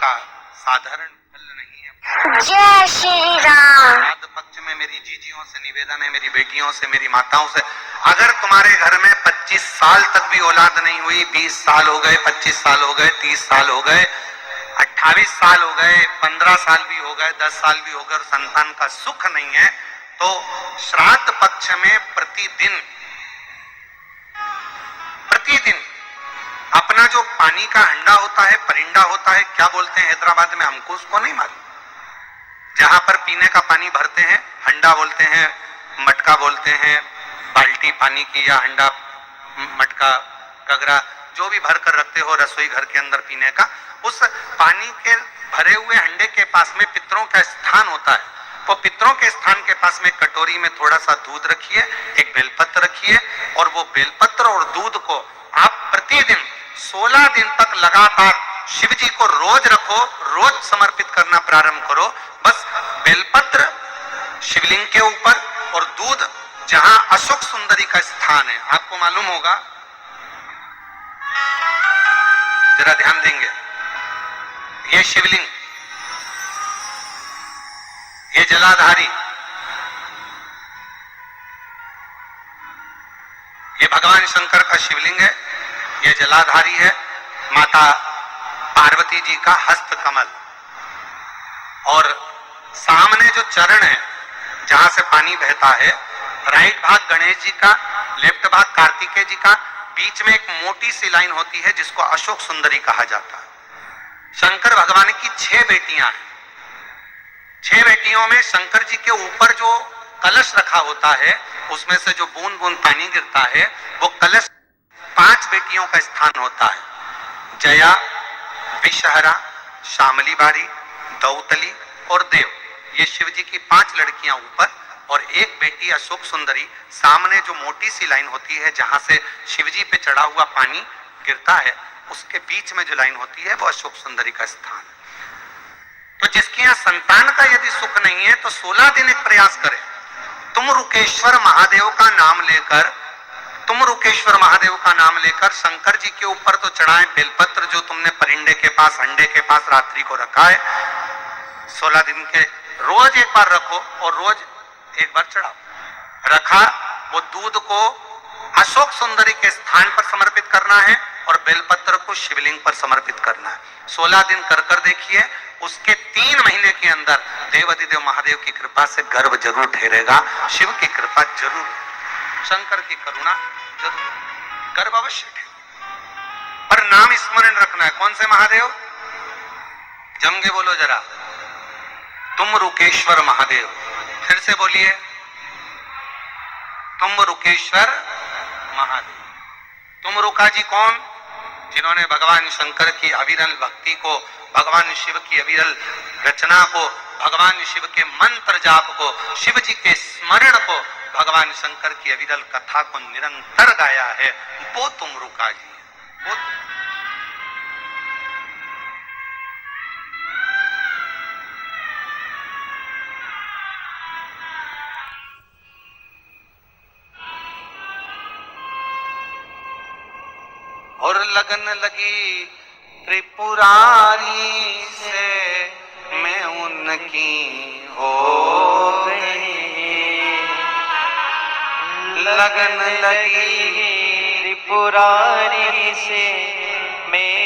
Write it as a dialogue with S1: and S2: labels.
S1: का साधारण फल नहीं है।
S2: जय श्री राम।
S1: श्राद्ध पक्ष में मेरी जीजियों से निवेदन है, मेरी बेटियों से, मेरी माताओं से, अगर तुम्हारे घर में 25 साल तक भी औलाद नहीं हुई, 20 साल हो गए, 25 साल हो गए, 30 साल हो गए, 28 साल हो गए, 15 साल भी हो गए, 10 साल भी हो गए और संतान का सुख नहीं है, तो श्राद्ध पक्ष में प्रतिदिन अपना जो पानी का हंडा होता है, परिंडा होता है, क्या बोलते हैं हैदराबाद में, हमको उसको नहीं मालूम, जहां पर पीने का पानी भरते हैं, हंडा बोलते हैं, मटका बोलते हैं, बाल्टी पानी की या हंडा, मटका, गगरा, जो भी भर कर रखते हो रसोई घर के अंदर पीने का, उस पानी के भरे हुए हंडे के पास में पितरों का स्थान होता है। वो पितरों के स्थान के पास में कटोरी में थोड़ा सा दूध रखिए, एक बेलपत्र रखिए, और वो बेलपत्र और दूध को आप प्रतिदिन 16 दिन तक लगातार शिव जी को रोज रखो, रोज समर्पित करना प्रारंभ करो। बस बेलपत्र शिवलिंग के ऊपर और दूध जहां अशोक सुंदरी का स्थान है, आपको मालूम होगा, जरा ध्यान देंगे, ये शिवलिंग, ये जलाधारी, ये भगवान शंकर का शिवलिंग है, ये जलाधारी है, माता पार्वती जी का हस्त कमल, और सामने जो चरण है जहां से पानी बहता है, राइट भाग गणेश जी का, लेफ्ट भाग कार्तिकेय जी का, बीच में एक मोटी सी लाइन होती है जिसको अशोक सुंदरी कहा जाता है। शंकर भगवान की 6 बेटियां हैं। 6 बेटियों में शंकर जी के ऊपर जो कलश रखा होता है, उसमें से जो बूंद बूंद पानी गिरता है, वो कलश 5 बेटियों का स्थान होता है, जया, विषहरा, शामली बारी, दौतली और देव। ये शिव जी की 5 लड़कियां ऊपर और एक बेटी अशोक सुंदरी, सामने जो मोटी सी लाइन होती है जहां से शिव जी पे चढ़ा हुआ पानी गिरता है, उसके बीच में जो लाइन होती है वो अशोक सुंदरी का स्थान है। तो जिसके यहाँ संतान का यदि सुख नहीं है तो 16 दिन एक प्रयास करें, तुम रुकेश्वर महादेव का नाम लेकर, तुम रुकेश्वर महादेव का नाम लेकर शंकर जी के ऊपर तो चढ़ाएं बेलपत्र जो तुमने परिंडे के पास, हंडे के पास रात्रि को रखा है, 16 दिन के रोज एक बार रखो और रोज एक बार चढ़ाओ। रखा, वो दूध को अशोक सुंदरी के स्थान पर समर्पित करना है और बेलपत्र को शिवलिंग पर समर्पित करना है। 16 दिन कर कर देखिए, उसके 3 महीने के अंदर देवाधिदेव महादेव की कृपा से गर्भ जरूर ठहरेगा, शिव की कृपा जरूर, शंकर की करुणा जरूर, गर्भ अवश्य ठहरेगा। पर नाम स्मरण रखना है, कौन से महादेव, जम के बोलो जरा, तुम रुकेश्वर महादेव। फिर से बोलिए, तुम रुकेश्वर महादेव। तुम रुका जी कौन, जिन्होंने भगवान शंकर की अविरल भक्ति को, भगवान शिव की अविरल रचना को, भगवान शिव के मंत्र जाप को, शिव जी के स्मरण को, भगवान शंकर की अविरल कथा को निरंतर गाया है, वो तुम रुका जी है, वो और लगन लगी त्रिपुरारी से, मैं उनकी हो गई, लगन लगी त्रिपुरारी से, मैं